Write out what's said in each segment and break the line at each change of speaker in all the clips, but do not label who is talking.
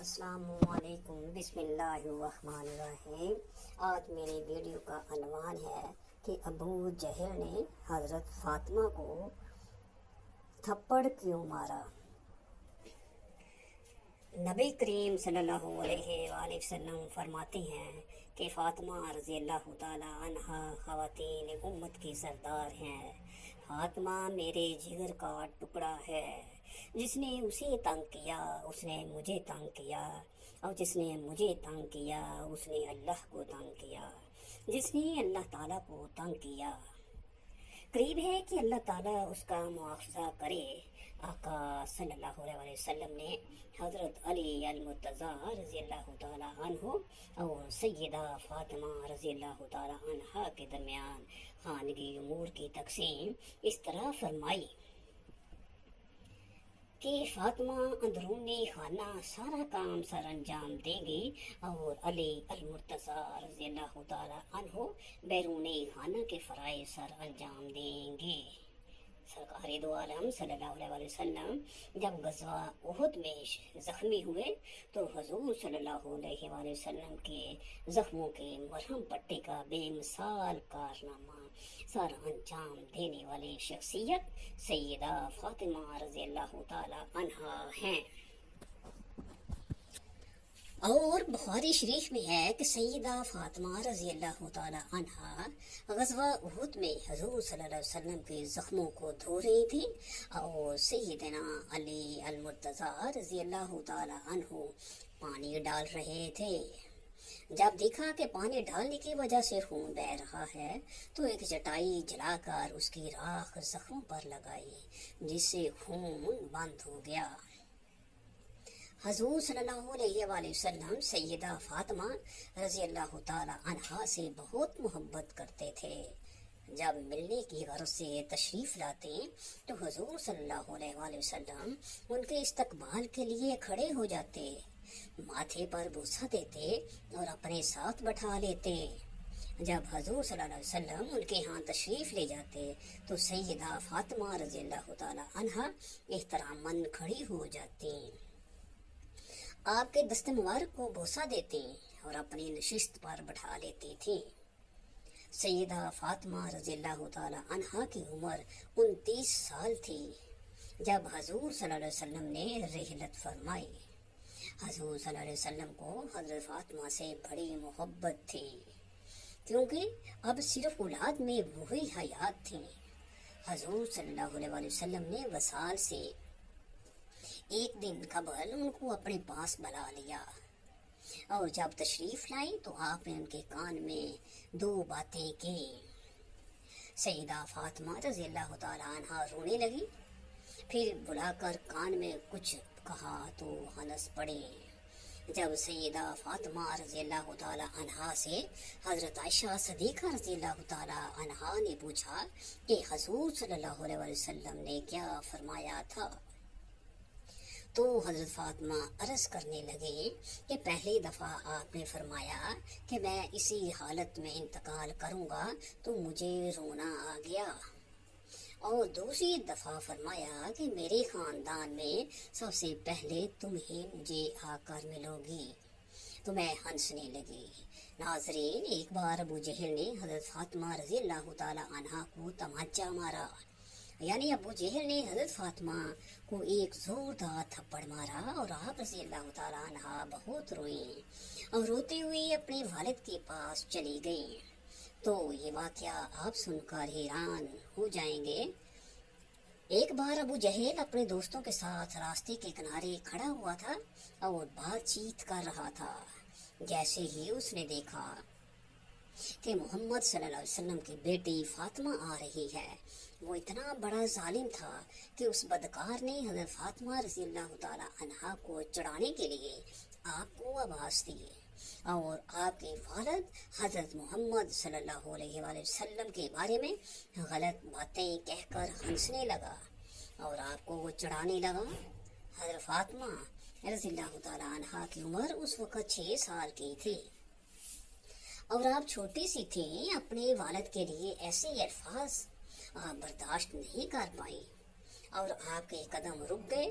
السلام علیکم، بسم اللہ الرحمن الرحیم۔ آج میری ویڈیو کا عنوان ہے کہ ابو جہل نے حضرت فاطمہ کو تھپڑ کیوں مارا۔ نبی کریم صلی اللہ علیہ وآلہ وسلم فرماتے ہیں کہ فاطمہ رضی اللہ تعالی عنہا خواتین امت کی سردار ہیں۔ فاطمہ میرے جگر کا ٹکڑا ہے۔ جس نے اسے تنگ کیا اس نے مجھے تنگ کیا، اور جس نے مجھے تنگ کیا اس نے اللہ کو تنگ کیا، جس نے اللہ تعالیٰ کو تنگ کیا قریب ہے کہ اللہ تعالیٰ اس کا مواخذہ کرے۔ آقا صلی اللہ علیہ وسلم نے حضرت علی المرتضیٰ رضی اللہ تعالیٰ عنہ اور سیدہ فاطمہ رضی اللہ تعالیٰ عنہ کے درمیان خانگی امور کی تقسیم اس طرح فرمائی کہ فاطمہ اندرونی خانہ سارا کام سر انجام دیں گی اور علی المرتضیٰ رضی اللہ تعالیٰ عنہ بیرونی خانہ کے فرائض سر انجام دیں گے۔ سرکار دو عالم صلی اللہ علیہ وسلم جب غزوہ احد میں زخمی ہوئے تو حضور صلی اللہ علیہ وسلم کے زخموں کے مرہم پٹی کا بے مثال کارنامہ سر انجام دینے والی شخصیت سیدہ فاطمہ رضی اللہ تعالی عنہا ہیں۔ اور بخاری شریف میں ہے کہ سیدہ فاطمہ رضی اللہ تعالی عنہا غزوہ احد میں حضور صلی اللہ علیہ وسلم کے زخموں کو دھو رہی تھی اور سیدنا علی المرتضیٰ رضی اللہ تعالی عنہ پانی ڈال رہے تھے۔ جب دیکھا کہ پانی ڈالنے کی وجہ سے خون بہہ رہا ہے تو ایک چٹائی جلا کر اس کی راکھ زخموں پر لگائی، جس سے خون بند ہو گیا۔ حضور صلی اللہ علیہ وآلہ وسلم سیدہ فاطمہ رضی اللہ تعالی عنہا سے بہت محبت کرتے تھے۔ جب ملنے کی غرض سے تشریف لاتے تو حضور صلی اللہ علیہ وآلہ وسلم ان کے استقبال کے لیے کھڑے ہو جاتے، ماتھے پر بوسہ دیتے اور اپنے ساتھ بٹھا لیتے۔ جب حضور صلی اللہ علیہ وسلم ان کے ہاں تشریف لے جاتے تو سیدہ فاطمہ رضی اللہ تعالی عنہا احتراماً کھڑی ہو جاتی، آپ کے دست مبارک کو بوسہ دیتی اور اپنی نشست پر بٹھا لیتی تھی۔ سیدہ فاطمہ رضی اللہ تعالی عنہا کی عمر 29 سال تھی جب حضور صلی اللہ علیہ وسلم نے رحلت فرمائی۔ حضور صلی اللہ علیہ وسلم کو حضرت فاطمہ سے بڑی محبت تھی، کیونکہ اب صرف اولاد میں وہی حیات تھیں۔ حضور صلی اللہ علیہ وسلم نے وصال سے ایک دن قبل ان کو اپنے پاس بلا لیا، اور جب تشریف لائی تو آپ نے ان کے کان میں 2 باتیں کی۔ سیدہ فاطمہ رضی اللہ تعالی عنہا رونے لگی، پھر بلا کر کان میں کچھ کہا تو ہنس پڑی۔ جب سیدہ فاطمہ رضی اللہ تعالی عنہا سے حضرت عائشہ صدیقہ رضی اللہ تعالی عنہا نے پوچھا کہ حضور صلی اللہ علیہ وسلم نے کیا فرمایا تھا، تو حضرت فاطمہ عرض کرنے لگے کہ پہلی دفعہ آپ نے فرمایا کہ میں اسی حالت میں انتقال کروں گا تو مجھے رونا آ گیا، اور دوسری دفعہ فرمایا کہ میرے خاندان میں سب سے پہلے تم ہی مجھے آ کر ملو گی، تو میں ہنسنے لگی۔ ناظرین، ایک بار ابو جہل نے حضرت فاطمہ رضی اللہ تعالی عنہا کو تمانچہ مارا، یعنی ابو جہل نے حضرت فاطمہ کو ایک زوردار تھپڑ مارا اور آپ رضی اللہ تعالی عنہا بہت روئی اور روتے ہوئے اپنے والد کے پاس چلی گئی۔ تو یہ واقعہ آپ سن کر حیران ہو جائیں گے۔ ایک بار ابو جہل اپنے دوستوں کے ساتھ راستے کے کنارے کھڑا ہوا تھا اور بات چیت کر رہا تھا۔ جیسے ہی اس نے دیکھا کہ محمد صلی اللہ علیہ وسلم کی بیٹی فاطمہ آ رہی ہے، وہ اتنا بڑا ظالم تھا کہ اس بدکار نے حضرت فاطمہ رضی اللہ تعالی عنہا کو چڑھانے کے لیے آپ کو آواز دی، اور آپ کے والد حضرت محمد صلی اللہ علیہ وآلہ وسلم کے بارے میں غلط باتیں کہہ کر ہنسنے لگا اور آپ کو وہ چڑھانے لگا۔ حضرت فاطمہ رضی اللہ تعالی عنہا کی عمر اس وقت 6 سال کی تھی، اور آپ چھوٹی سی تھیں۔ اپنے والد کے لیے ایسے الفاظ آپ برداشت نہیں کر پائیں اور آپ کے قدم رک گئے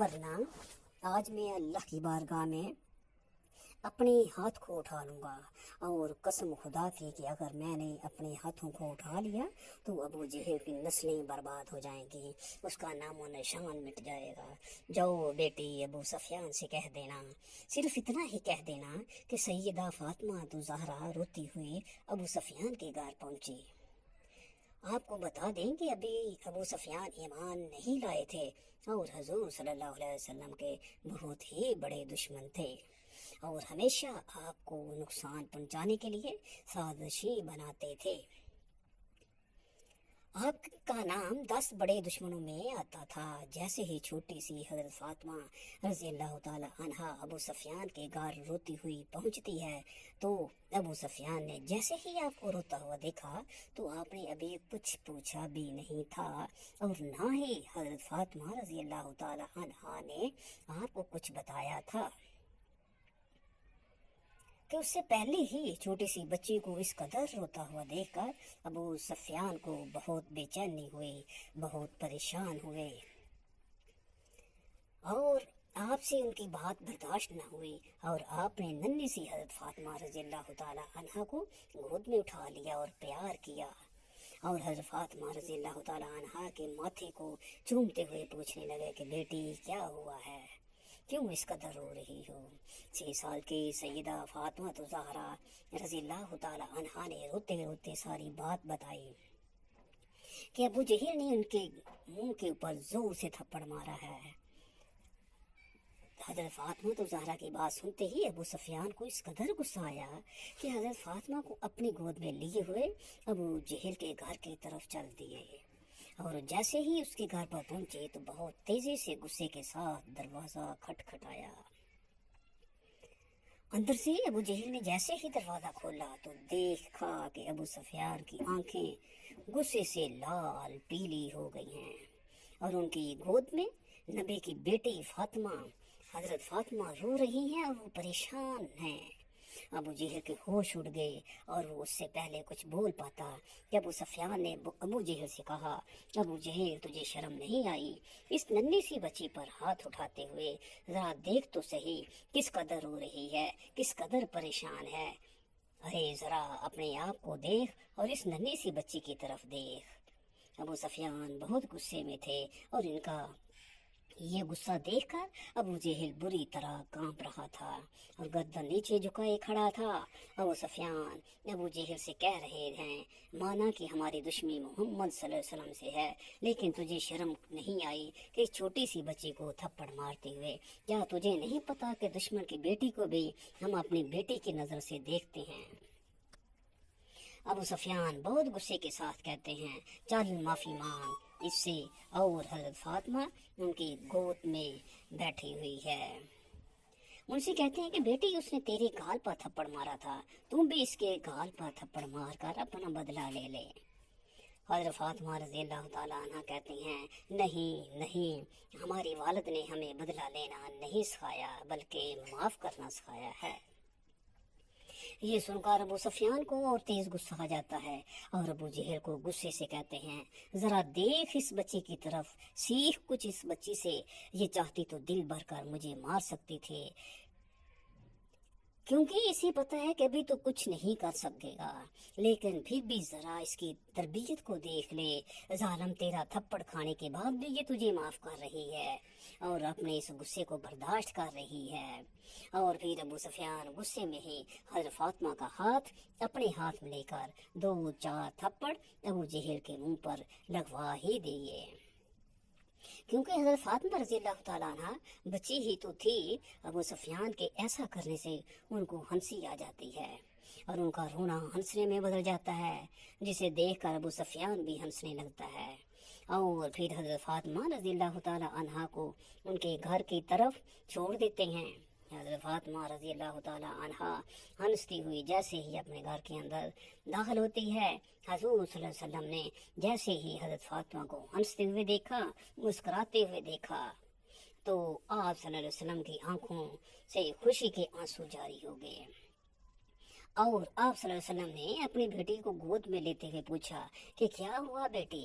ورنہ آج میں اللہ کی بارگاہ میں اپنے ہاتھ کو اٹھا لوں گا، اور قسم خدا کی کہ اگر میں نے اپنے ہاتھوں کو اٹھا لیا تو ابو جہل کی نسلیں برباد ہو جائیں گی، اس کا نام و نشان مٹ جائے گا۔ جاؤ بیٹی ابو سفیان سے کہہ دینا، صرف اتنا ہی کہہ دینا کہ سیدہ فاطمہ زہرا روتی ہوئی ابو سفیان کے گھر پہنچی۔ آپ کو بتا دیں کہ ابھی ابو سفیان ایمان نہیں لائے تھے اور حضور صلی اللہ علیہ وسلم کے بہت ہی بڑے دشمن تھے، اور ہمیشہ آپ کو نقصان پہنچانے کے لیے سازشیں بناتے تھے۔ آپ کا نام 10 بڑے دشمنوں میں آتا تھا۔ جیسے ہی چھوٹی سی حضرت فاطمہ رضی اللہ تعالی عنہا ابو سفیان کے گھر روتی ہوئی پہنچتی ہے تو ابو سفیان نے جیسے ہی آپ کو روتا ہوا دیکھا تو آپ نے ابھی کچھ پوچھا بھی نہیں تھا، اور نہ ہی حضرت فاطمہ رضی اللہ تعالی عنہا نے آپ کو کچھ بتایا تھا، کہ اس سے پہلے ہی چھوٹی سی بچی کو اس قدر روتا ہوا دیکھ کر ابو سفیان کو بہت بے چینی ہوئی، بہت پریشان ہوئے، اور آپ سے ان کی بات برداشت نہ ہوئی، اور آپ نے ننھی سی حضرت فاطمہ رضی اللہ تعالی عنہا کو گود میں اٹھا لیا اور پیار کیا، اور حضرت فاطمہ رضی اللہ تعالی عنہا کے ماتھے کو چومتے ہوئے پوچھنے لگے کہ بیٹی کیا ہوا ہے، کیوں اس قدر رو رہی ہو؟ 6 سال کی سیدہ فاطمہ زہرا رضی اللہ تعالی عنہا نے روتے روتے ساری بات بتائی کہ ابو جہل نے ان کے منہ کے اوپر زور سے تھپڑ مارا ہے۔ حضرت فاطمہ زہرا کی بات سنتے ہی ابو سفیان کو اس قدر غصہ آیا کہ حضرت فاطمہ کو اپنی گود میں لیے ہوئے ابو جہل کے گھر کی طرف چل دیے، اور جیسے ہی اس کے گھر پر پہنچے تو بہت تیزی سے غصے کے ساتھ دروازہ کھٹکھٹایا۔ اندر سے ابو جہل نے جیسے ہی دروازہ کھولا تو دیکھا کہ ابو سفیان کی آنکھیں غصے سے لال پیلی ہو گئی ہیں، اور ان کی گود میں نبی کی بیٹی فاطمہ حضرت فاطمہ رو رہی ہیں اور وہ پریشان ہیں۔ ابو جہل کے ہوش اڑ گئے، اور وہ اس سے پہلے کچھ بول پاتا کہ ابو سفیان نے ابو جہل سے کہا، ابو جہل تجھے شرم نہیں آئی اس ننھی سی بچی پر ہاتھ اٹھاتے ہوئے؟ ذرا دیکھ تو صحیح کس قدر رو رہی ہے، کس قدر پریشان ہے، ارے ذرا اپنے آپ کو دیکھ اور اس ننھی سی بچی کی طرف دیکھ۔ ابو سفیان بہت غصے میں تھے، اور ان کا یہ غصہ دیکھ کر ابو جہل بری طرح کانپ رہا تھا اور گردن نیچے جھکائے کھڑا تھا۔ ابو سفیان ابو جہل سے کہہ رہے ہیں، مانا کہ ہماری دشمنی محمد صلی اللہ علیہ وسلم سے ہے، لیکن تجھے شرم نہیں آئی کہ اس چھوٹی سی بچی کو تھپڑ مارتے ہوئے؟ کیا تجھے نہیں پتا کہ دشمن کی بیٹی کو بھی ہم اپنی بیٹی کی نظر سے دیکھتے ہیں؟ ابو سفیان بہت غصے کے ساتھ کہتے ہیں، چل معافی مانگ اس سے، اور حضرت فاطمہ ان کی گود میں بیٹھی ہوئی ہے، ان سے کہتے ہیں کہ بیٹی اس نے تیرے گال پر تھپڑ مارا تھا، تم بھی اس کے گال پر تھپڑ مار کر اپنا بدلہ لے لے۔ حضرت فاطمہ رضی اللہ تعالیٰ عنہ کہتی ہیں، نہیں نہیں، ہماری والد نے ہمیں بدلہ لینا نہیں سکھایا بلکہ معاف کرنا سکھایا ہے۔ یہ سن کر ابو سفیان کو اور تیز غصہ آ جاتا ہے، اور ابو جہل کو غصے سے کہتے ہیں، ذرا دیکھ اس بچی کی طرف، سیکھ کچھ اس بچی سے، یہ چاہتی تو دل بھر کر مجھے مار سکتی تھی، کیونکہ اسے پتا ہے کہ ابھی تو کچھ نہیں کر سکے گا، لیکن پھر بھی ذرا اس کی تربیت کو دیکھ لے، ظالم تیرا تھپڑ کھانے کے بعد بھی یہ تجھے معاف کر رہی ہے اور اپنے اس غصے کو برداشت کر رہی ہے۔ اور پھر ابو سفیان غصے میں ہی حضرت فاطمہ کا ہاتھ اپنے ہاتھ میں لے کر 2-4 تھپڑ ابو جہل کے منہ پر لگوا ہی دیے، کیونکہ حضرت فاطمہ رضی اللہ تعالیٰ عنہ بچی ہی تو تھی۔ ابو سفیان کے ایسا کرنے سے ان کو ہنسی آ جاتی ہے، اور ان کا رونا ہنسنے میں بدل جاتا ہے، جسے دیکھ کر ابو سفیان بھی ہنسنے لگتا ہے، اور پھر حضرت فاطمہ رضی اللہ تعالیٰ عنہ کو ان کے گھر کی طرف چھوڑ دیتے ہیں۔ حضرت فاطمہ رضی اللہ تعالیٰ عنہ ہنستی ہوئی جیسے ہی اپنے گھر کے اندر داخل ہوتی ہے، حضور صلی اللہ علیہ وسلم نے جیسے ہی حضرت فاطمہ کو ہنستے ہوئے دیکھا، مسکراتے ہوئے دیکھا، تو آپ صلی اللہ علیہ وسلم کی آنکھوں سے خوشی کے آنسو جاری ہو گئے، اور آپ صلی اللہ علیہ وسلم نے اپنی بیٹی کو گود میں لیتے ہوئے پوچھا کہ کیا ہوا بیٹی،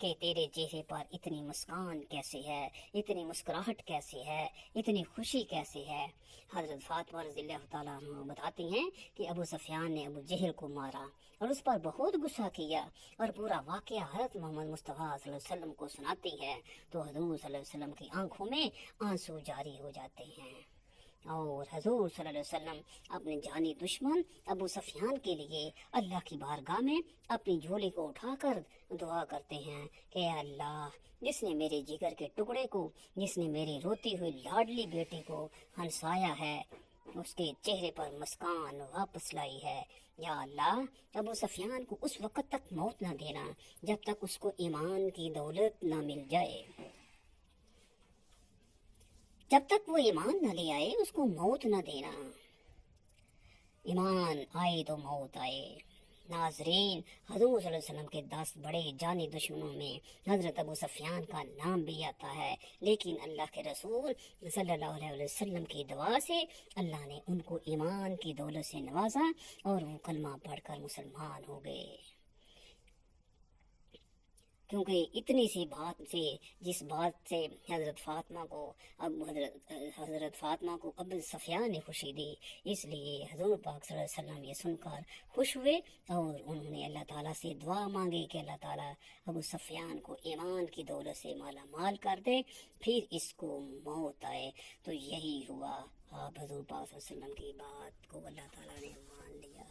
کہ تیرے چہرے پر اتنی مسکان کیسے ہے، اتنی مسکراہٹ کیسے ہے، اتنی خوشی کیسے ہے۔ حضرت فاطمہ رضی اللہ تعالیٰ عنہ بتاتی ہیں کہ ابو سفیان نے ابو جہل کو مارا اور اس پر بہت غصہ کیا، اور پورا واقعہ حضرت محمد مصطفیٰ صلی اللہ علیہ وسلم کو سناتی ہے تو حضور صلی اللہ علیہ وسلم کی آنکھوں میں آنسو جاری ہو جاتے ہیں، اور حضور صلی اللہ علیہ وسلم اپنے جانی دشمن ابو سفیان کے لیے اللہ کی بارگاہ میں اپنی جھولی کو اٹھا کر دعا کرتے ہیں کہ اے اللہ، جس نے میرے جگر کے ٹکڑے کو، جس نے میری روتی ہوئی لاڈلی بیٹی کو ہنسایا ہے، اس کے چہرے پر مسکان واپس لائی ہے، یا اللہ ابو سفیان کو اس وقت تک موت نہ دینا جب تک اس کو ایمان کی دولت نہ مل جائے، جب تک وہ ایمان نہ لے آئے اس کو موت نہ دینا، ایمان آئے تو موت آئے۔ ناظرین، حضور صلی اللہ علیہ وسلم کے 10 بڑے جانی دشمنوں میں حضرت ابو سفیان کا نام بھی آتا ہے، لیکن اللہ کے رسول صلی اللہ علیہ وسلم کی دعا سے اللہ نے ان کو ایمان کی دولت سے نوازا اور وہ کلمہ پڑھ کر مسلمان ہو گئے، کیونکہ اتنی سی بات سے، جس بات سے حضرت فاطمہ کو ابو سفیان نے خوشی دی، اس لیے حضور پاک صلی اللہ علیہ وسلم یہ سن کر خوش ہوئے اور انہوں نے اللہ تعالیٰ سے دعا مانگی کہ اللہ تعالیٰ ابو سفیان کو ایمان کی دولت سے مالا مال کر دے، پھر اس کو موت آئے۔ تو یہی ہوا، آپ حضور پاک صلی اللہ علیہ وسلم کی بات کو اللہ تعالیٰ نے مان لیا۔